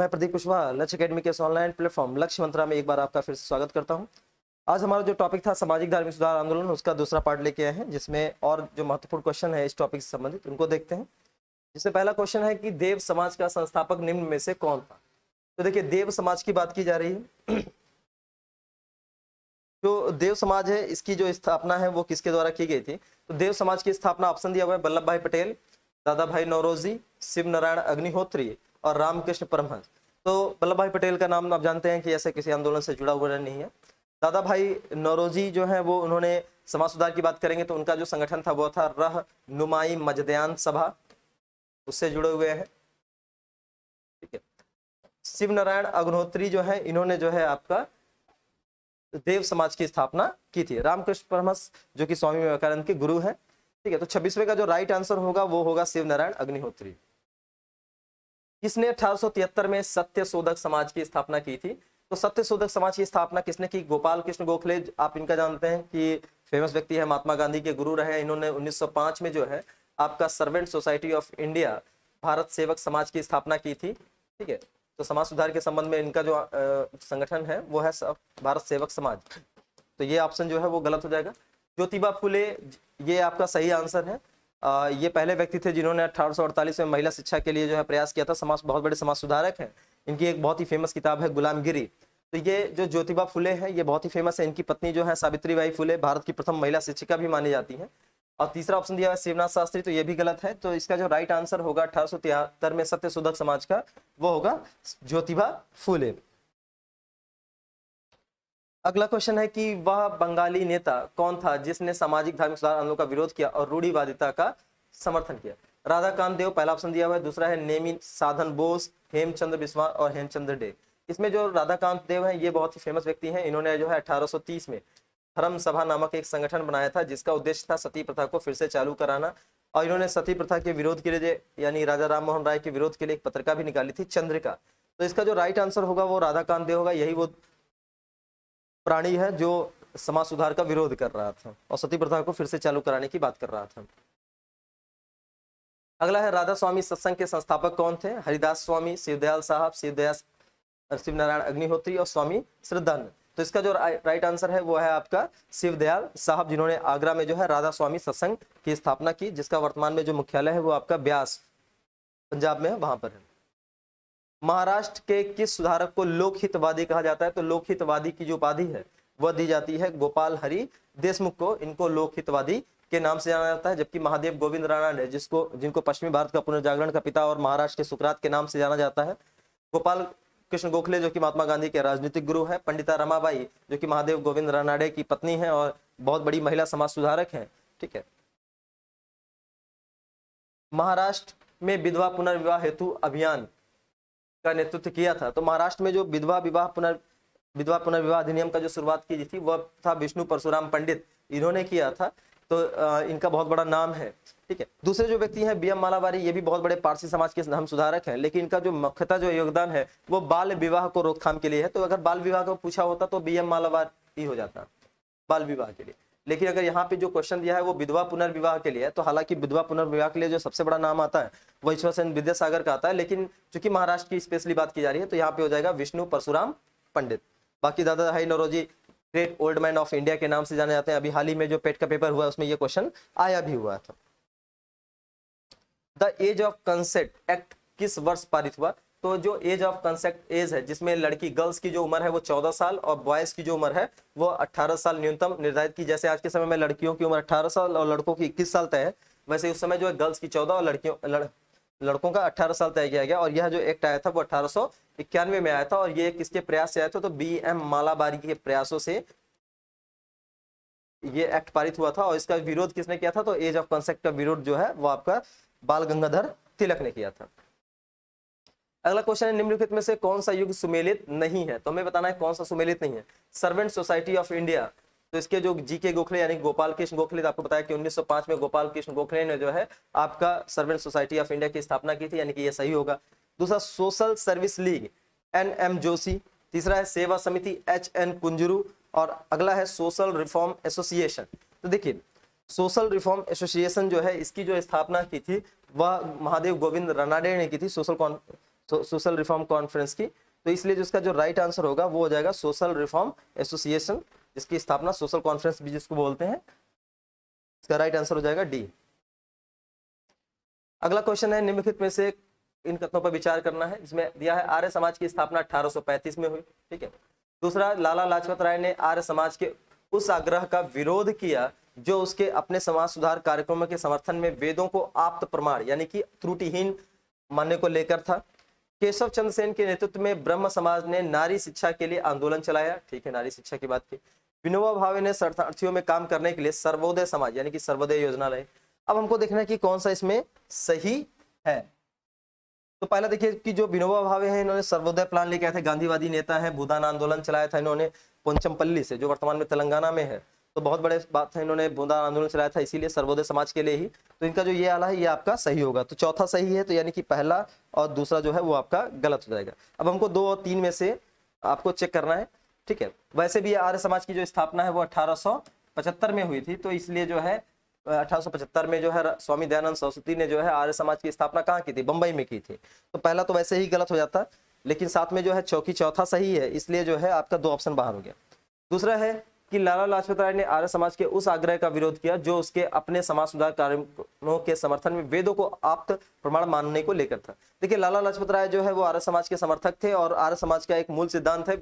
मैं प्रदीप कुशवाहा लक्ष्य एकेडमी के ऑनलाइन प्लेटफॉर्म लक्ष्य मंत्रा में एक बार आपका फिर से स्वागत करता हूं। आज हमारा जो टॉपिक था सामाजिक धार्मिक सुधार आंदोलन, उसका दूसरा पार्ट लेके आए हैं, जिसमें और जो महत्वपूर्ण क्वेश्चन है इस टॉपिक से संबंधित उनको देखते हैं। जिसमें पहला क्वेश्चन है कि देव समाज का संस्थापक निम्न में से कौन था। तो देखिए, देव समाज की बात की जा रही है। जो देव समाज है, इसकी जो स्थापना है वो किसके द्वारा की गई थी। तो देव समाज की स्थापना ऑप्शन दिया हुआ है वल्लभ भाई पटेल, दादा भाई नौरोजी, शिव नारायण अग्निहोत्री और रामकृष्ण परमहंस। तो वल्लभ भाई पटेल का नाम आप जानते हैं कि ऐसे किसी आंदोलन से जुड़ा हुआ नहीं है। दादा भाई नौरोजी जो है वो उन्होंने समाज सुधार की बात करेंगे तो उनका जो संगठन था वो था रह नुमाई मजदयान सभा, उससे जुड़े हुए हैं। ठीक है। शिव नारायण अग्निहोत्री जो है, इन्होंने जो है आपका देव समाज की स्थापना की थी। रामकृष्ण परमहंस जो कि स्वामी विवेकानंद के गुरु हैं। ठीक है। तो 26वें का जो राइट आंसर होगा वो होगा शिव नारायण अग्निहोत्री। किसने 1873 में सत्य शोधक समाज की स्थापना की थी। तो सत्य शोधक समाज की स्थापना किसने की। गोपाल कृष्ण गोखले, आप इनका जानते हैं कि फेमस व्यक्ति है, महात्मा गांधी के गुरु रहे। इन्होंने 1905 में जो है आपका servant society of India Bharat सेवक समाज की स्थापना की थी। ठीक है। तो समाज सुधार के संबंध में इनका जो संगठन है वो है भारत सेवक समाज। तो ये ऑप्शन जो है वो गलत हो जाएगा। ज्योतिबा फुले, ये आपका सही आंसर है। ये पहले व्यक्ति थे जिन्होंने 1848 में महिला शिक्षा के लिए जो है प्रयास किया था। बहुत बड़े समाज सुधारक हैं। इनकी एक बहुत ही फेमस किताब है गुलामगिरी। तो ये जो ज्योतिबा फुले हैं ये बहुत ही फेमस है। इनकी पत्नी जो है सावित्रीबाई फुले भारत की प्रथम महिला शिक्षिका भी मानी जाती है। और तीसरा ऑप्शन दिया है शिवनाथ शास्त्री, तो ये भी गलत है। तो इसका जो राइट आंसर होगा 1873 में सत्य शोधक समाज का, वो होगा ज्योतिबा फुले। अगला क्वेश्चन है कि वह बंगाली नेता कौन था जिसने सामाजिक धार्मिक सुधार आंदोलन का विरोध किया और रूढ़िवादिता का समर्थन किया। राधाकांत देव पहला ऑप्शन दिया हुआ है। दूसरा है नेमी साधन बोस, हेमचंद्र बिस्वा और हेमचंद्र डे। इसमें जो राधाकांत देव हैं ये बहुत ही फेमस व्यक्ति हैं। इन्होंने जो है 1830 में धर्म सभा नामक एक संगठन बनाया था जिसका उद्देश्य था सती प्रथा को फिर से चालू कराना। और इन्होंने सती प्रथा के विरोध के लिए यानी राजा राम मोहन राय के विरोध के लिए एक पत्रिका भी निकाली थी, चंद्रिका। तो इसका जो राइट आंसर होगा वो राधाकांत देव होगा। यही वो प्राणी है जो समाज सुधार का विरोध कर रहा था और सती प्रथा को फिर से चालू कराने की बात कर रहा था। अगला है राधा स्वामी सत्संग के संस्थापक कौन थे। हरिदास स्वामी, शिवदयाल साहब, शिव नारायण अग्निहोत्री और स्वामी श्रद्धानंद। तो इसका जो राइट आंसर है वो है आपका शिवदयाल साहब, जिन्होंने आगरा में जो है राधा स्वामी सत्संग की स्थापना की, जिसका वर्तमान में जो मुख्यालय है वो आपका ब्यास पंजाब में है, वहां पर है। महाराष्ट्र के किस सुधारक को लोकहितवादी कहा जाता है। तो लोकहितवादी की जो उपाधि है वह दी जाती है गोपाल हरि देशमुख को। इनको लोकहितवादी के नाम से जाना जाता है। जबकि महादेव गोविंद राणा ने जिनको पश्चिमी भारत का पुनर्जागरण का पिता और महाराष्ट्र के सुकरात के नाम से जाना जाता है। गोपाल कृष्ण गोखले जो कि महात्मा गांधी के राजनीतिक गुरु है। पंडिता रमाबाई जो कि महादेव गोविंद रानाडे की पत्नी है और बहुत बड़ी महिला समाज सुधारक है। ठीक है। महाराष्ट्र में विधवा पुनर्विवाह हेतु अभियान का नेतृत्व किया था। तो महाराष्ट्र में जो विधवा पुनर्विवाह अधिनियम का जो शुरुआत की थी वह था विष्णु परशुराम पंडित, इन्होंने किया था। तो इनका बहुत बड़ा नाम है। ठीक है। दूसरे जो व्यक्ति हैं बीएम मालावारी, ये भी बहुत बड़े पारसी समाज के धर्म सुधारक हैं, लेकिन इनका जो मुख्यतः जो योगदान है वो बाल विवाह को रोकथाम के लिए है। तो अगर बाल विवाह को पूछा होता तो बीएम मालावारी हो जाता बाल विवाह के लिए। लेकिन अगर यहाँ पे जो क्वेश्चन दिया है वो विधवा पुनर्विवाह के लिए है, तो हालांकि विधवा पुनर्विवाह के लिए जो सबसे बड़ा नाम आता है वो ईश्वर सेन विद्यासागर का आता है, लेकिन चूंकि महाराष्ट्र की स्पेशली बात की जा रही है तो यहाँ पे हो जाएगा विष्णु परशुराम पंडित। बाकी Dadabhai Naoroji great old man of India के नाम से जाने जाते हैं। अभी हाल ही में जो पेट का पेपर हुआ उसमें ये क्वेश्चन आया भी हुआ था। The age of consent act किस वर्ष पारित हुआ। तो जो एज ऑफ कंसेंट एज है जिसमें लड़की गर्ल्स की जो उम्र है वो 14 साल और बॉयज की जो उम्र है वो 18 साल न्यूनतम निर्धारित की। जैसे आज के समय में लड़कियों की उम्र 18 साल और लड़कों की 21 साल तय है, वैसे उस समय जो है गर्ल्स की 14 और लड़कों का 18 साल तय किया गया। और यह जो एक्ट आया था वो 1891 में आया था और ये किसके प्रयास से आया था। तो बीएम मालाबारी के प्रयासों से ये एक्ट पारित हुआ था। और इसका विरोध किसने किया था। तो एज ऑफ कंसेंट का विरोध जो है वो आपका बाल गंगाधर तिलक ने किया था। अगला क्वेश्चन है निम्नलिखित में से कौन सा युग सुमेलित नहीं है। तो हमें बताना है कौन सा सुमेलित नहीं है। सर्वेंट सोसाइटी ऑफ इंडिया, तो इसके जो जीके गोखले यानी गोपाल कृष्ण गोखले, आपको बताया कि 1905 में गोपाल कृष्ण गोखले ने जो है आपका सर्वेंट सोसाइटी ऑफ इंडिया की स्थापना की थी, यानी कि ये सही होगा। दूसरा social service league NM Joshi. तीसरा है सेवा समिति एचएन कुंजरू। और अगला है सोशल रिफॉर्म एसोसिएशन। तो देखिए सोशल रिफॉर्म एसोसिएशन जो है इसकी जो स्थापना की थी वह महादेव गोविंद रानाडे ने की थी। सोशल रिफॉर्म कॉन्फ्रेंस की। तो इसलिए जो इसका जो राइट आंसर होगा वो हो जाएगा सोशल रिफॉर्म एसोसिएशन, जिसकी स्थापना सोशल कॉन्फ्रेंस भी जिसको बोलते हैं। इसका राइट आंसर हो जाएगा डी। अगला क्वेश्चन है निम्नलिखित में से इन कथनों पर विचार करना है। इसमें दिया है आर्य समाज की स्थापना 1835 में हुई। ठीक है। दूसरा, लाला लाजपत राय ने आर्य समाज के उस आग्रह का विरोध किया जो उसके अपने समाज सुधार कार्यक्रमों के समर्थन में वेदों को आप्त प्रमाण यानी कि त्रुटिहीन मानने को लेकर था। केशव चंद्र सेन के नेतृत्व में ब्रह्म समाज ने नारी शिक्षा के लिए आंदोलन चलाया। ठीक है, नारी शिक्षा की बात की। विनोबा भावे ने शरणार्थियों में काम करने के लिए सर्वोदय समाज यानी कि सर्वोदय योजना लाई। अब हमको देखना है कि कौन सा इसमें सही है। तो पहला देखिए कि जो विनोबा भावे हैं इन्होंने सर्वोदय प्लान लेके आए थे, गांधीवादी नेता है, भूदान आंदोलन चलाया था इन्होंने पोंचमपल्ली से, जो वर्तमान में तेलंगाना में है। तो बहुत बड़े बात है, इन्होंने भूदान आंदोलन चलाया था इसीलिए सर्वोदय समाज के लिए ही। तो इनका जो ये आला है ये आपका सही होगा। तो चौथा सही है, तो यानी कि पहला और दूसरा जो है वो आपका गलत हो जाएगा। अब हमको 2 और 3 में से आपको चेक करना है। ठीक है, वैसे भी आर्य समाज की जो स्थापना है वो 1875 में हुई थी। तो इसलिए जो है 1875 में जो है स्वामी दयानंद सरस्वती ने जो है आर्य समाज की स्थापना कहाँ की थी? बंबई में की थी। तो पहला तो वैसे ही गलत हो जाता, लेकिन साथ में जो है चौथा सही है, इसलिए जो है आपका 2 ऑप्शन बाहर हो गया। दूसरा है कि लाला लाजपत राय ने आर्य समाज के उस आग्रह का विरोध किया जो उसके अपने समाज सुधार कार्यक्रमों के समर्थन में वेदों को आप्त प्रमाण मानने को लेकर था। देखिए, लाला लाजपत राय जो है वो आर्य समाज के समर्थक थे और आर्य समाज का एक मूल सिद्धांत है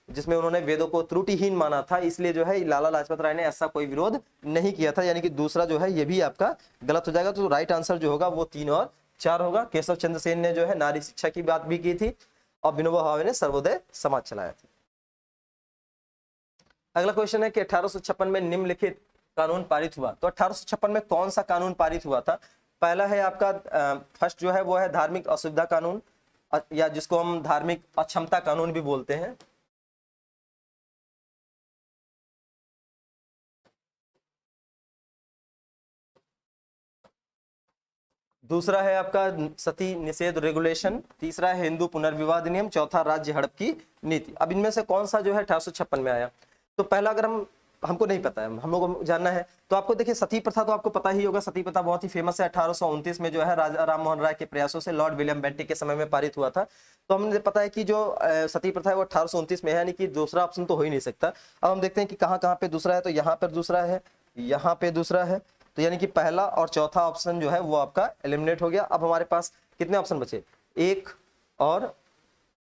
जिसमें उन्होंने वेदों को त्रुटिहीन माना था। इसलिए जो है लाला लाजपत राय ने ऐसा कोई विरोध नहीं किया था, यानी कि दूसरा जो है ये भी आपका गलत हो जाएगा। तो राइट आंसर जो होगा वो 3 और 4 होगा। केशव चंद्र सेन ने जो है नारी शिक्षा की बात भी की थी और विनोबा भावे ने सर्वोदय समाज चलाया था। अगला क्वेश्चन है कि 1856 में निम्नलिखित कानून पारित हुआ। तो 1856 में कौन सा कानून पारित हुआ था? पहला है आपका फर्स्ट जो है वो है धार्मिक असुविधा कानून, या जिसको हम धार्मिक अक्षमता कानून भी बोलते हैं। दूसरा है आपका सती निषेध रेगुलेशन। तीसरा है हिंदू पुनर्विवाह अधिनियम। चौथा राज्य हड़प की नीति। अब इनमें से कौन सा जो है 1856 में आया? तो पहला अगर हमको नहीं पता है, हम लोग को जानना है, तो आपको देखिए सती प्रथा तो आपको पता ही होगा। सती प्रथा बहुत ही फेमस है। 1829 में जो है राजा राम मोहन राय के प्रयासों से लॉर्ड विलियम बेंटिक के समय में पारित हुआ था। तो हमें पता है कि जो सती प्रथा है वो 1829 में है, यानी कि दूसरा ऑप्शन तो हो ही नहीं सकता। अब हम देखते हैं कि कहाँ कहाँ पे दूसरा है। तो यहाँ पर दूसरा है, यहाँ पे दूसरा है, तो यानी कि पहला और चौथा ऑप्शन जो है वो आपका एलिमिनेट हो गया। अब हमारे पास कितने ऑप्शन बचे? 1 और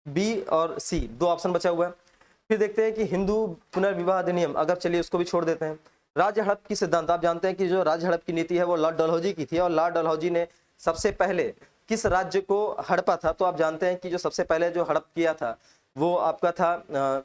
बी और सी, 2 ऑप्शन बचा हुआ है। फिर देखते हैं कि हिंदू पुनर्विवाह अधिनियम, अगर चलिए उसको भी छोड़ देते हैं। राज्य हड़प की सिद्धांत, आप जानते हैं कि जो राज्य हड़प की नीति है वो लॉर्ड डलहौजी की थी, और लॉर्ड डलहौजी ने सबसे पहले किस राज्य को हड़पा था? तो आप जानते हैं कि जो सबसे पहले जो हड़प किया था वो आपका था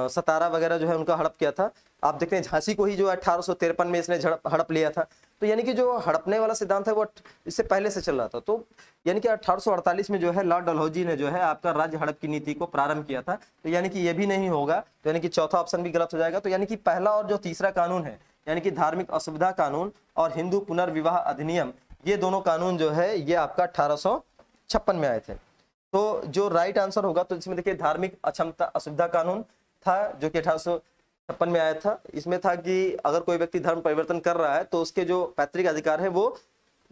सतारा वगैरह जो है उनका हड़प किया था। आप देखते हैं झांसी को ही जो 1853 में इसने हड़प लिया था। तो यानी कि जो हड़पने वाला सिद्धांत है वो इससे पहले से चल रहा था। तो यानी कि 1848 में जो है लॉर्ड डलहौजी ने जो है आपका राज्य हड़प की नीति को प्रारंभ किया था। तो यानी कि ये भी नहीं होगा, तो यानी कि चौथा ऑप्शन भी गलत हो जाएगा। तो यानी कि पहला और जो तीसरा कानून है, यानी कि धार्मिक असुविधा कानून और हिंदू पुनर्विवाह अधिनियम, ये दोनों कानून जो है ये आपका 1856 में आए थे। तो जो राइट आंसर होगा, तो इसमें देखिए धार्मिक अक्षमता असुविधा कानून था जो कि 1856 में आया था। इसमें था कि अगर कोई व्यक्ति धर्म परिवर्तन कर रहा है तो उसके जो पैतृक अधिकार है वो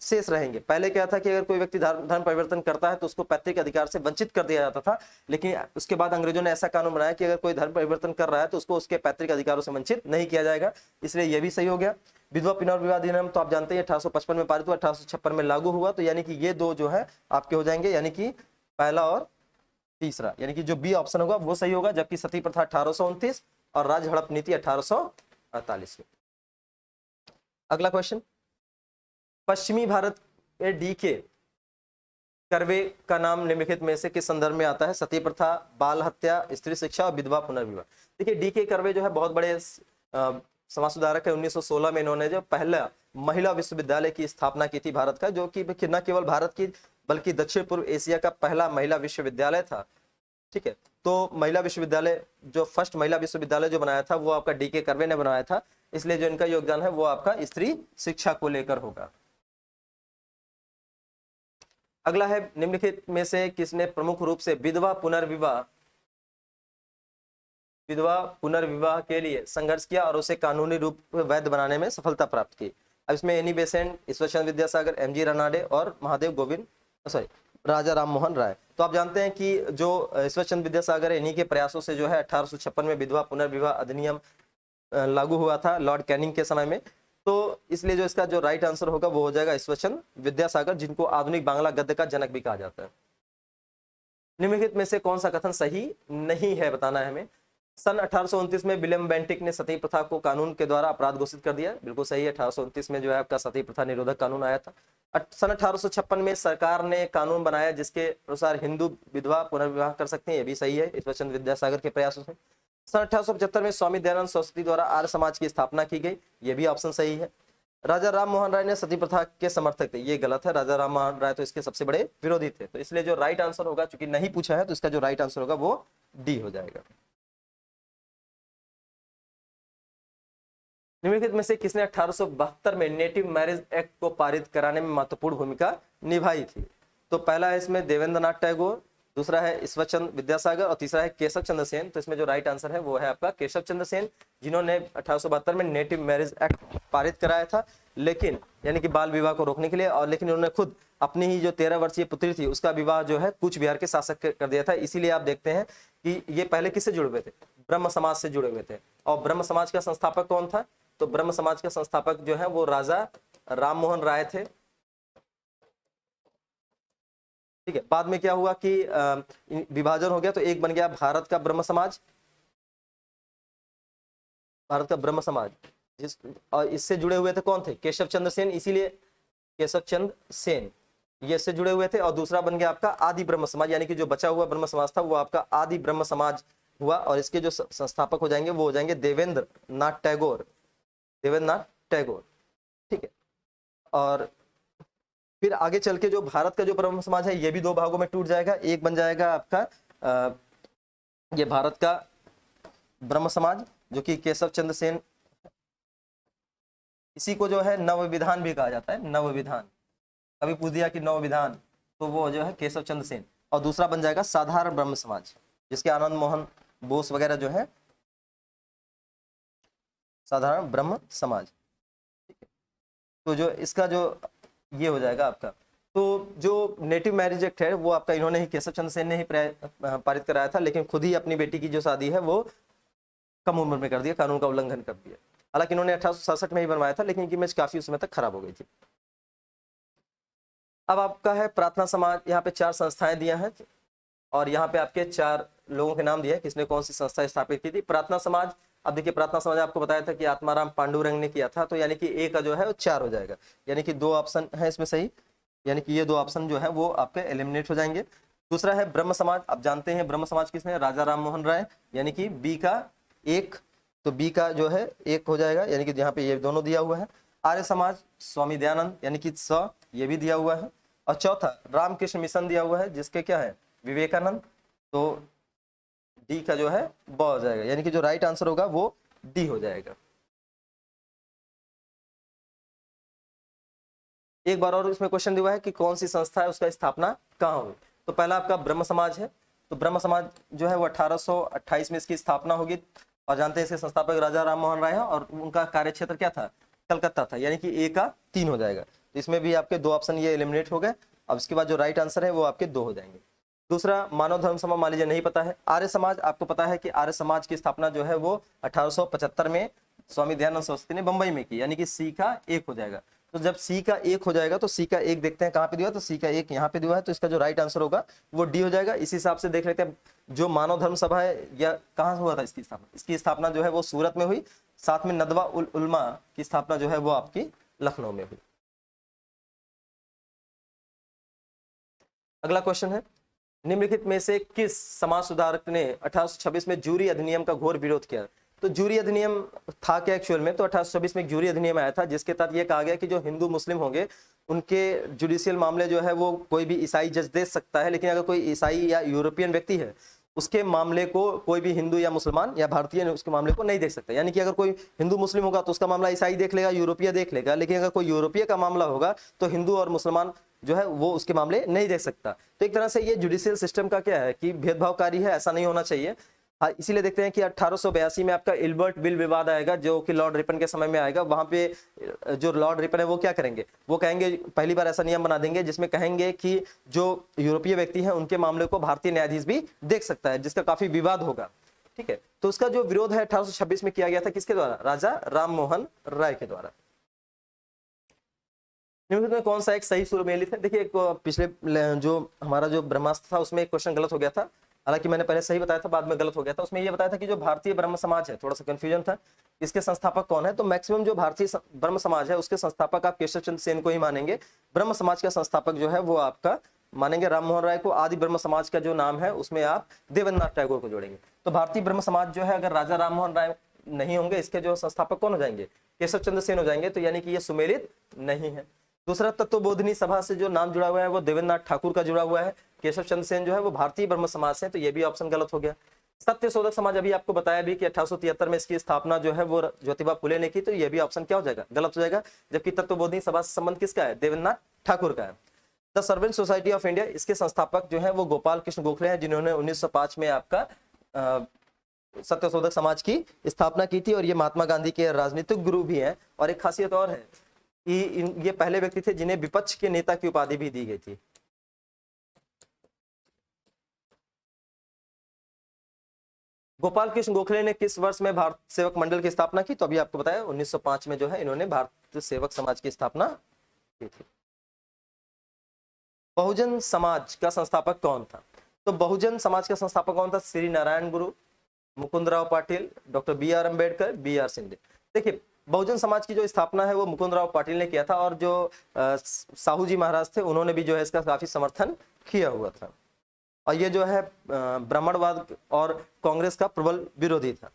शेष रहेंगे। पहले क्या था कि अगर कोई व्यक्ति धर्म परिवर्तन करता है तो उसको पैतृक अधिकार से वंचित कर दिया जाता था, लेकिन उसके बाद अंग्रेजों ने ऐसा कानून बनाया कि अगर कोई धर्म परिवर्तन कर रहा है तो उसको उसके पैतृक अधिकारों से वंचित नहीं किया जाएगा, इसलिए यह भी सही हो गया। विधवा पुनर्विवाह अधिनियम तो आप जानते हैं 1855 में पारित हुआ, 1856 में लागू हुआ। तो यानी कि ये 2 जो है आपके हो जाएंगे, यानी कि पहला और तीसरा, यानी कि जो बी ऑप्शन होगा वो सही होगा। जबकि सती प्रथा 1829 और राज्य हड़प नीति 1848 में। अगला क्वेश्चन, पश्चिमी भारत में डीके कर्वे का नाम निम्नलिखित में से किस संदर्भ में आता है? सती प्रथा, बाल हत्या, स्त्री शिक्षा और विधवा पुनर्विवाह। देखिए डीके कर्वे जो है बहुत बड़े समाज सुधारक है। 1916 में इन्होंने जो पहला महिला विश्वविद्यालय की स्थापना की थी भारत का, जो कि न केवल भारत की बल्कि दक्षिण पूर्व एशिया का पहला महिला विश्वविद्यालय था। ठीक है, तो महिला विश्वविद्यालय जो फर्स्ट महिला विश्वविद्यालय जो बनाया था वो आपका डीके कर्वे ने बनाया था, इसलिए जो इनका योगदान है वो आपका स्त्री शिक्षा को लेकर होगा। अगला है निम्नलिखित में से किसने प्रमुख रूप से विधवा पुनर्विवाह के लिए संघर्ष किया और उसे कानूनी रूप में वैध बनाने में सफलता प्राप्त की? अब इसमें Annie Besant, Ishwar Chandra Vidyasagar, MG Ranade और राजा राम मोहन राय। तो आप जानते हैं कि जो ईश्वर चंद्र विद्यासागर है, इन्हीं के प्रयासों से जो है 1856 में विधवा पुनर्विवाह अधिनियम लागू हुआ था लॉर्ड कैनिंग के समय में। तो इसलिए जो इसका जो राइट आंसर होगा वो हो जाएगा ईश्वर चंद्र विद्यासागर, जिनको आधुनिक बांग्ला गद्य का जनक भी कहा जाता है। निम्नलिखित में से कौन सा कथन सही नहीं है, बताना है हमें। सन 1829 में विलियम बेंटिक ने सती प्रथा को कानून के द्वारा अपराध घोषित कर दिया। बिल्कुल सही है, 1829 में जो है आपका सती प्रथा निरोधक कानून आया था। सन 1856 में सरकार ने कानून बनाया जिसके अनुसार हिंदू विधवा पुनर्विवाह कर सकते हैं, ये भी सही है ईश्वर चंद्र विद्यासागर के प्रयासों से। सन 1875 में स्वामी दयानंद सरस्वती द्वारा आर्य समाज की स्थापना की गई, ये भी ऑप्शन सही है। राजा राम मोहन राय ने सती प्रथा के समर्थक थे, ये गलत है। राजा राम मोहन राय तो इसके सबसे बड़े विरोधी थे। तो इसलिए जो राइट आंसर होगा, चूंकि नहीं पूछा है तो इसका जो राइट आंसर होगा वो डी हो जाएगा। निम्नलिखित में से किसने 1872 में नेटिव मैरिज एक्ट को पारित कराने में महत्वपूर्ण भूमिका निभाई थी? तो पहला है इसमें देवेंद्र नाथ टैगोर, दूसरा है ईश्वर चंद्र विद्यासागर और तीसरा है केशव चंद्र सेन। तो इसमें जो राइट आंसर है वो है आपका केशव चंद्र सेन, जिन्होंने 1872 में नेटिव मैरिज एक्ट पारित कराया था, लेकिन यानी कि बाल विवाह को रोकने के लिए। और लेकिन उन्होंने खुद अपनी ही जो 13 वर्षीय पुत्री थी उसका विवाह जो है कूच बिहार के शासक कर दिया था। इसीलिए आप देखते हैं कि ये पहले किससे जुड़े हुए थे? ब्रह्म समाज से जुड़े हुए थे। और ब्रह्म समाज का संस्थापक कौन था? तो ब्रह्म समाज का संस्थापक जो है वो राजा राम मोहन राय थे। ठीक है, बाद में क्या हुआ कि विभाजन हो गया, तो एक बन गया भारत का ब्रह्म समाज, भारत का ब्रह्म समाज जिस, और इससे जुड़े हुए थे कौन थे? केशव चंद्र सेन, इसीलिए केशव चंद्र सेन ये इससे जुड़े हुए थे। और दूसरा बन गया आपका आदि ब्रह्म समाज, यानी कि जो बचा हुआ ब्रह्म समाज था वो आपका आदि ब्रह्म समाज हुआ। और इसके जो संस्थापक हो जाएंगे वो हो जाएंगे देवेंद्र नाथ टैगोर, देवेंद्र नाथ टैगोर। ठीक है, और फिर आगे चल के जो भारत का जो ब्रह्म समाज है ये भी दो भागों में टूट जाएगा। एक बन जाएगा आपका ये भारत का ब्रह्म समाज जो कि केशव चंद्र सेन, इसी को जो है नव विधान भी कहा जाता है, नव विधान। कभी पूछ दिया कि नव विधान, तो वो जो है केशव चंद्र सेन। और दूसरा बन जाएगा साधारण ब्रह्म समाज, जिसके आनंद मोहन बोस वगैरह जो है साधारण ब्रह्म समाज। ठीक है, तो जो इसका जो ये हो जाएगा आपका, तो जो नेटिव मैरिज एक्ट है वो आपका इन्होंने ही, केशव चंद्र सेन ने ही पारित कराया था, लेकिन खुद ही अपनी बेटी की जो शादी है वो कम उम्र में कर दिया, कानून का उल्लंघन कर दिया। हालांकि इन्होंने 1867 में ही बनवाया था, लेकिन इनकी इमेज काफी उस समय तक खराब हो गई थी। अब आपका है प्रार्थना समाज, यहाँ पे 4 संस्थाएं दिया है और यहाँ पे आपके 4 लोगों के नाम दिए हैं, किसने कौन सी संस्था स्थापित की थी। प्रार्थना समाज, अब देखिए प्रार्थना समाज आपको बताया था कि आत्माराम पांडुरंग ने किया था, तो यानी कि ए का जो है वो 4 हो जाएगा, यानी कि 2 ऑप्शन है इसमें सही, यानी कि ये 2 ऑप्शन जो है वो आपके एलिमिनेट हो जाएंगे। दूसरा है ब्रह्म समाज, आप जानते हैं ब्रह्म समाज किसने? राजा राम मोहन राय, यानी कि बी का 1, तो बी का जो है 1 हो जाएगा, यानी कि यहाँ पे ये दोनों दिया हुआ है। आर्य समाज स्वामी दयानंद, यानी कि 100 ये भी दिया हुआ है। और चौथा रामकृष्ण मिशन दिया हुआ है, जिसके क्या है? विवेकानंद, तो डी का जो है ब हो जाएगा, यानी कि जो राइट आंसर होगा वो डी हो जाएगा। एक बार और इसमें क्वेश्चन दिया है कि कौन सी संस्था है उसका स्थापना कहाँ हुई। तो पहला आपका ब्रह्म समाज है, तो ब्रह्म समाज जो है वो 1828 में इसकी स्थापना होगी। और जानते हैं इसके संस्थापक राजा राम मोहन राय है और उनका कार्यक्षेत्र क्या था? कलकत्ता था, यानी कि ए का 3 हो जाएगा। तो इसमें भी आपके 2 ऑप्शन ये एलिमिनेट हो गए। अब इसके बाद जो राइट आंसर है वो आपके 2 हो जाएंगे। दूसरा मानव धर्म समाज, मान लीजिए नहीं पता है। आर्य समाज, आपको पता है कि आर्य समाज की स्थापना जो है वो 1875 में स्वामी दयानंद सरस्वती ने बंबई में की, यानी कि सी का 1 हो जाएगा। तो जब सी का 1 हो जाएगा तो सी का 1 देखते हैं कहाँ पे दिया, तो सी का 1 यहाँ पे दिया है, तो इसका जो राइट आंसर होगा वो डी हो जाएगा। इसी हिसाब से देख लेते हैं जो मानव धर्म सभा है या कहाँ हुआ था इसकी स्थापना? इसकी स्थापना जो है वो सूरत में हुई, साथ में नदवा उल उलमा की स्थापना जो है वो आपकी लखनऊ में हुई। अगला क्वेश्चन है, निम्नलिखित में से किस समाज सुधारक ने 1826 में जूरी अधिनियम का घोर विरोध किया? तो जूरी अधिनियम था क्या एक्चुअल में? तो 1826 में एक जूरी अधिनियम आया था जिसके तहत ये कहा गया कि जो हिंदू मुस्लिम होंगे उनके जुडिशियल मामले जो है वो कोई भी ईसाई जज दे सकता है, लेकिन अगर कोई ईसाई या यूरोपियन व्यक्ति है उसके मामले को कोई भी हिंदू या मुसलमान या भारतीय उसके मामले को नहीं देख सकता। यानी कि अगर कोई हिंदू मुस्लिम होगा तो उसका मामला ईसाई देख लेगा, यूरोपीय देख लेगा, लेकिन अगर कोई यूरोपीय का मामला होगा तो हिंदू और मुसलमान जो है वो उसके मामले नहीं देख सकता। तो एक तरह से ये जुडिशियल सिस्टम का क्या है कि भेदभावकारी है, ऐसा नहीं होना चाहिए। हाँ, इसीलिए देखते हैं कि 1882 में आपका इल्बर्ट बिल विवाद आएगा, जो कि लॉर्ड रिपन के समय में आएगा। वहां पे जो लॉर्ड रिपन है वो क्या करेंगे, वो कहेंगे, पहली बार ऐसा नियम बना देंगे जिसमें कहेंगे कि जो यूरोपीय व्यक्ति है उनके मामले को भारतीय न्यायाधीश भी देख सकता है, जिसका काफी विवाद होगा। ठीक है, तो उसका जो विरोध है 1826 में किया गया था, किसके द्वारा, राजा राम मोहन राय के द्वारा। निम्नलिखित में कौन सा एक सही सुमेलित है? देखिए, एक पिछले जो हमारा जो ब्रह्मास्त्र था उसमें एक क्वेश्चन गलत हो गया था, हालांकि मैंने पहले सही बताया था, बाद में गलत हो गया था। उसमें ये बताया था कि जो भारतीय ब्रह्म समाज है, थोड़ा सा कंफ्यूजन था, इसके संस्थापक कौन है? तो मैक्सिमम जो भारतीय ब्रह्म समाज है उसके संस्थापक आप केशव चंद्र सेन को ही मानेंगे। ब्रह्म समाज का संस्थापक जो है वो आपका मानेंगे राम मोहन राय को। आदि ब्रह्म समाज का जो नाम है उसमें आप देवेंद्रनाथ टैगोर को जोड़ेंगे। तो भारतीय ब्रह्म समाज जो है, अगर राजा राम मोहन राय नहीं होंगे, इसके जो संस्थापक कौन हो जाएंगे? केशव चंद्र सेन हो जाएंगे। तो यानी कि ये सुमेलित नहीं है। दूसरा, तत्वबोधिनी सभा से जो नाम जुड़ा हुआ है वो देवेंद्रनाथ ठाकुर का जुड़ा हुआ है। केशव चंद्र सेन जो है वो भारतीय ब्रह्म समाज से, तो ये भी ऑप्शन गलत हो गया। सत्यशोधक समाज, अभी आपको बताया भी कि 1873 में इसकी स्थापना जो है वो ज्योतिबा फुले ने की, तो ये भी ऑप्शन क्या हो जाएगा? गलत हो जाएगा। जबकि तत्वबोधिनी सभा से संबंध किसका है? देवेंद्रनाथ ठाकुर का है। The servant society of India, इसके संस्थापक जो है वो गोपाल कृष्ण गोखले हैं, जिन्होंने 1905 में आपका सत्यशोधक समाज की स्थापना की थी। और ये महात्मा गांधी के राजनीतिक गुरु भी हैं। और एक खासियत और है कि ये पहले व्यक्ति थे जिन्हें विपक्ष के नेता की उपाधि भी दी गई थी। गोपाल कृष्ण गोखले ने किस वर्ष में भारत सेवक मंडल की स्थापना की? तो अभी आपको बताया 1905 में जो है इन्होंने भारत सेवक समाज की स्थापना की थी। बहुजन समाज का संस्थापक कौन था? तो बहुजन समाज का संस्थापक कौन था? Shri Narayan Guru, Mukundrao Patil, doctor B R Ambedkar, B R Shinde. देखिए, बहुजन समाज की जो स्थापना है वो मुकुंदराव पाटिल ने किया था, और जो साहू जी महाराज थे उन्होंने भी जो है इसका काफी समर्थन किया हुआ था। और ये जो है ब्राह्मणवाद और कांग्रेस का प्रबल विरोधी था।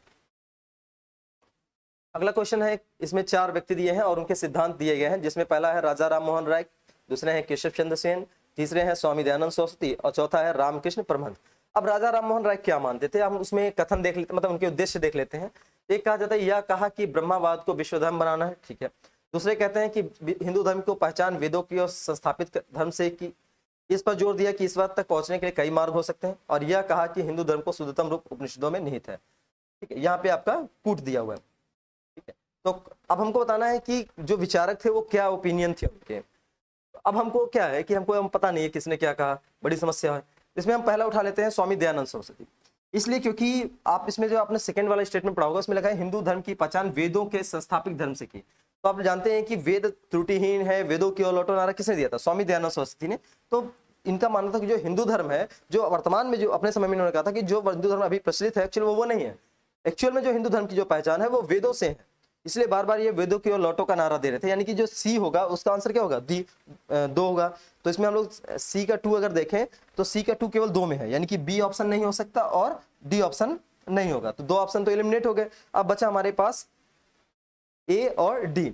अगला क्वेश्चन है, इसमें 4 व्यक्ति दिए हैं और उनके सिद्धांत दिए गए हैं, जिसमें पहला है राजा राम मोहन राय, दूसरे हैं केशव चंद्र सेन, तीसरे हैं स्वामी दयानंद सरस्वती और चौथा है रामकृष्ण परमहंस। अब राजा राम मोहन राय क्या मानते थे, हम उसमें कथन देख लेते, मतलब उनके उद्देश्य देख लेते हैं। एक कहा जाता है, यह कहा कि ब्रह्मवाद को विश्व धर्म बनाना है, ठीक है। दूसरे कहते हैं कि हिंदू धर्म को पहचान वेदों की और संस्थापित धर्म से की। इस पर जोर दिया कि इस बात तक पहुंचने के लिए कई मार्ग हो सकते हैं। और यह कहा कि हिंदू धर्म को शुद्धतम रूप उपनिषदों में निहित है, ठीक है। यहाँ पे आपका कूट दिया हुआ है, ठीक है। तो अब हमको बताना है कि जो विचारक थे वो क्या ओपिनियन थे उनके। अब हमको क्या है कि हमको हम पता नहीं है किसने क्या कहा, बड़ी समस्या है। इसमें हम पहला उठा लेते हैं स्वामी दयानंद सरस्वती, इसलिए क्योंकि आप इसमें जो आपने सेकंड वाला स्टेटमेंट पढ़ा होगा उसमें लिखा है हिंदू धर्म की पहचान वेदों के संस्थापित धर्म से की। तो आप जानते हैं कि वेद त्रुटिहीन है, वेदों की ओर लौटो नारा किसने दिया था? स्वामी दयानंद सरस्वती ने। तो इनका मानना था कि जो हिंदू धर्म है, जो वर्तमान में, जो अपने समय में इन्होंने कहा था कि जो हिंदू धर्म अभी प्रचलित है एक्चुअल वो नहीं है। एक्चुअल में जो हिंदू धर्म की जो पहचान है वो वेदों से है। इसलिए बार बार ये वेदों की ओर लौटो का नारा दे रहे थे। यानी कि जो सी होगा उसका आंसर क्या होगा? 2 होगा। तो इसमें हम लोग सी का 2 अगर देखें तो सी का 2 केवल 2 में है, यानी कि बी ऑप्शन नहीं हो सकता और डी ऑप्शन नहीं होगा। तो 2 ऑप्शन तो एलिमिनेट हो गए। अब बचा हमारे पास ए और डी,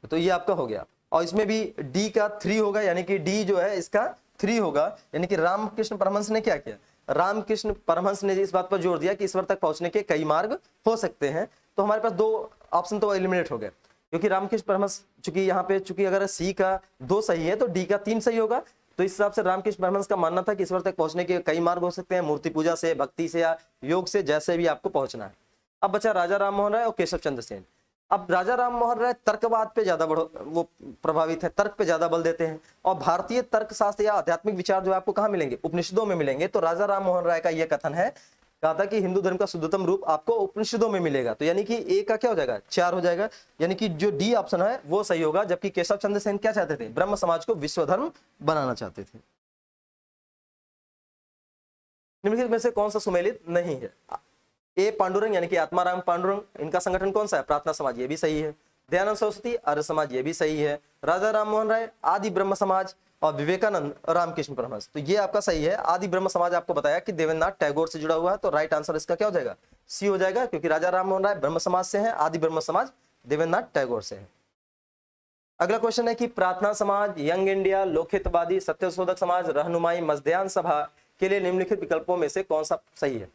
तो ये आपका हो गया। और इसमें भी डी का 3 होगा, यानी कि डी जो है इसका 3 होगा। यानी कि रामकृष्ण परमहंस ने क्या किया? रामकृष्ण परमहंस ने इस बात पर जोर दिया कि ईश्वर तक पहुंचने के कई मार्ग हो सकते हैं। तो हमारे पास 2 ऑप्शन तो एलिमिनेट हो गए, क्योंकि रामकृष्ण परमहंस चूंकि यहाँ पे चूंकि अगर सी का 2 सही है तो डी का 3 सही होगा। तो इस हिसाब से रामकृष्ण परमहंस का मानना था कि ईश्वर तक पहुंचने के कई मार्ग हो सकते हैं, मूर्ति पूजा से, भक्ति से या योग से, जैसे भी आपको पहुंचना है। अब बचा राजा राम मोहन राय और केशव चंद्र सेन। अब राजा राम मोहन राय तर्कवाद पे ज्यादा वो प्रभावित है, तर्क पे ज्यादा बल देते हैं। और भारतीय तर्क शास्त्र या आध्यात्मिक विचार जो आपको कहाँ मिलेंगे? उपनिषदों में मिलेंगे। तो राजा राम मोहन राय का यह कथन है, कहा था कि हिंदू धर्म का शुद्धतम रूप आपको उपनिषदों में मिलेगा। तो यानी कि ए का क्या हो जाएगा? 4 हो जाएगा। यानी कि जो डी ऑप्शन है वो सही होगा। जबकि केशव चंद्र सेन क्या चाहते थे? ब्रह्म समाज को विश्व धर्म बनाना चाहते थे। निम्नलिखित में से कौन सा सुमेलित नहीं है? ए पांडुरंग, यानी कि आत्माराम पांडुरंग, इनका संगठन कौन सा है? प्रार्थना समाज, ये भी सही है। दयानंद सरस्वती आर्य समाज, ये भी सही है। राजा राम मोहन राय आदि ब्रह्म समाज, और विवेकानंद रामकृष्ण परमहंस, तो ये आपका सही है। आदि ब्रह्म समाज आपको बताया कि देवेंद्रनाथ टैगोर से जुड़ा हुआ है। तो राइट आंसर इसका क्या हो जाएगा? सी हो जाएगा, क्योंकि राजा राम मोहन राय ब्रह्म समाज से है, आदि ब्रह्म समाज देवेंद्रनाथ टैगोर से है। अगला क्वेश्चन है कि प्रार्थना समाज, यंग इंडिया, लोकहितवादी, सत्यशोधक समाज, रहनुमाई, मजदयान सभा के लिए निम्नलिखित विकल्पों में से कौन सा सही है?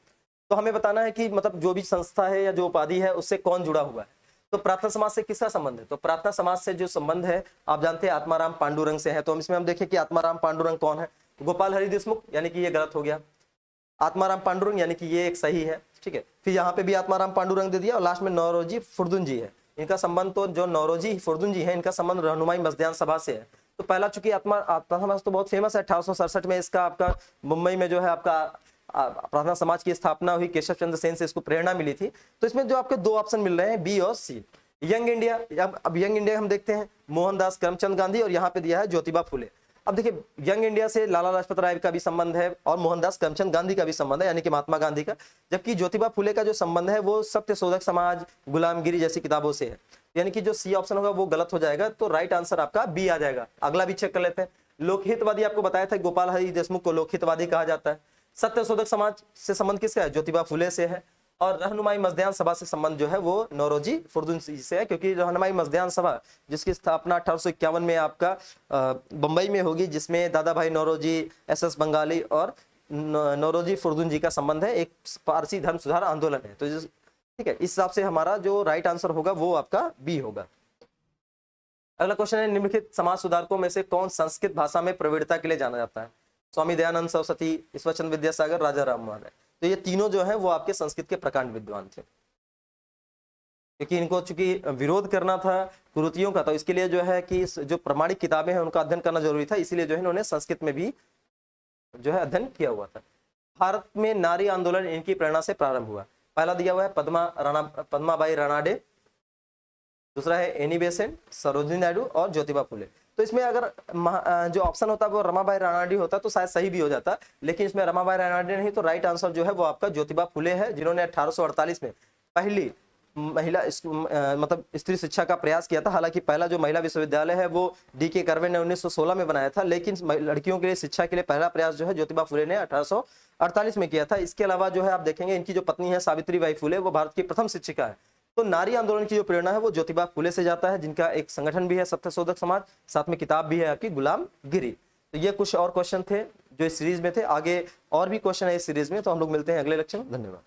तो हमें बताना है कि मतलब जो भी संस्था है या जो उपाधि है उससे कौन जुड़ा हुआ है। तो प्रार्थना समाज से किसका संबंध है? तो प्रार्थना समाज से जो संबंध है आप जानते हैं आत्माराम पांडुरंग से है। तो हम इसमें हम देखें कि आत्माराम पांडुरंग कौन है? गोपाल हरि देशमुख, यानी कि ये गलत हो गया। आत्माराम पांडुरंग, यानी कि ये एक सही है, ठीक है। फिर यहाँ पे भी आत्माराम पांडुरंग दे दिया, और लास्ट में नौरोजी फुर्दुन जी है। इनका संबंध, तो जो नौरोजी फुर्दुन जी है, इनका संबंध रहनुमाई मस्जिद सभा से है। तो पहला, चूंकि आत्मा समाज तो बहुत फेमस है, 1867 में इसका आपका मुंबई में जो है आपका प्रार्थना समाज की स्थापना हुई, केशव चंद्र सेन से इसको प्रेरणा मिली थी। तो इसमें जो आपके दो ऑप्शन मिल रहे हैं, बी और सी। यंग इंडिया, अब यंग इंडिया हम देखते हैं, मोहनदास करमचंद गांधी, और यहाँ पे दिया है ज्योतिबा फुले। अब देखिए, यंग इंडिया से लाला लाजपत राय का भी संबंध है और मोहनदास करमचंद गांधी का भी संबंध है, यानी कि महात्मा गांधी का। जबकि ज्योतिबा फुले का जो संबंध है वो सत्यशोधक समाज, गुलामगिरी जैसी किताबों से है। यानी कि जो सी ऑप्शन होगा वो गलत हो जाएगा, तो राइट आंसर आपका बी आ जाएगा। अगला भी चेक कर लेते हैं। लोकहितवादी आपको बताया था, गोपाल हरि देशमुख को लोकहितवादी कहा जाता है। सत्यशोधक समाज से संबंध किसका है? ज्योतिबा फुले से है। और रहनुमाई मस्जिद सभा से संबंध जो है वो नौरोजी फुर्दुन से है, क्योंकि रहनुमाई मस्जिद सभा जिसकी स्थापना 1851 में आपका बंबई में होगी, जिसमें दादा भाई नौरोजी, एस बंगाली और नौरोजी फुर्दुन जी का संबंध है। एक पारसी धर्म सुधार आंदोलन है। तो ठीक है, इस हिसाब से हमारा जो राइट आंसर होगा वो आपका बी होगा। अगला क्वेश्चन है, निम्नलिखित समाज सुधारकों में से कौन संस्कृत भाषा में प्रवीणता के लिए जाना जाता है? स्वामी दयानंद सरस्वती, ईश्वरचंद्र विद्यासागर, राजा राम मोहन राय। तो ये तीनों जो है वो आपके संस्कृत के प्रकांड विद्वान थे, क्योंकि इनको चूंकि विरोध करना था कुरीतियों का, तो इसके लिए जो है कि जो प्रमाणिक किताबें हैं उनका अध्ययन करना जरूरी था, इसीलिए जो है इन्होंने संस्कृत में भी जो है अध्ययन किया हुआ था। भारत में नारी आंदोलन इनकी प्रेरणा से प्रारंभ हुआ। पहला दिया हुआ है पद्माबाई रानाडे, दूसरा है एनी बेसेंट, सरोजिनी नायडू और ज्योतिबा फुले। तो इसमें अगर जो ऑप्शन होता है वो रमाबाई रानाडे होता तो शायद सही भी हो जाता, लेकिन इसमें रमाबाई रानाडे नहीं, तो राइट आंसर जो है वो आपका ज्योतिबा फुले है, जिन्होंने 1848 में पहली महिला मतलब स्त्री शिक्षा का प्रयास किया था। हालांकि पहला जो महिला विश्वविद्यालय है वो डी.के. कर्वे ने 1916 में बनाया था, लेकिन लड़कियों के लिए शिक्षा के लिए पहला प्रयास जो है ज्योतिबा फुले ने 1848 में किया था। इसके अलावा जो है आप देखेंगे इनकी जो पत्नी है सावित्रीबाई फुले, वो भारत की प्रथम शिक्षिका है। तो नारी आंदोलन की जो प्रेरणा है वो ज्योतिबा फुले से जाता है, जिनका एक संगठन भी है सत्यशोधक समाज, साथ में किताब भी है आपकी गुलामगिरी। तो ये कुछ और क्वेश्चन थे जो इस सीरीज में थे। आगे और भी क्वेश्चन है इस सीरीज में, तो हम लोग मिलते हैं अगले लेक्चर में। धन्यवाद।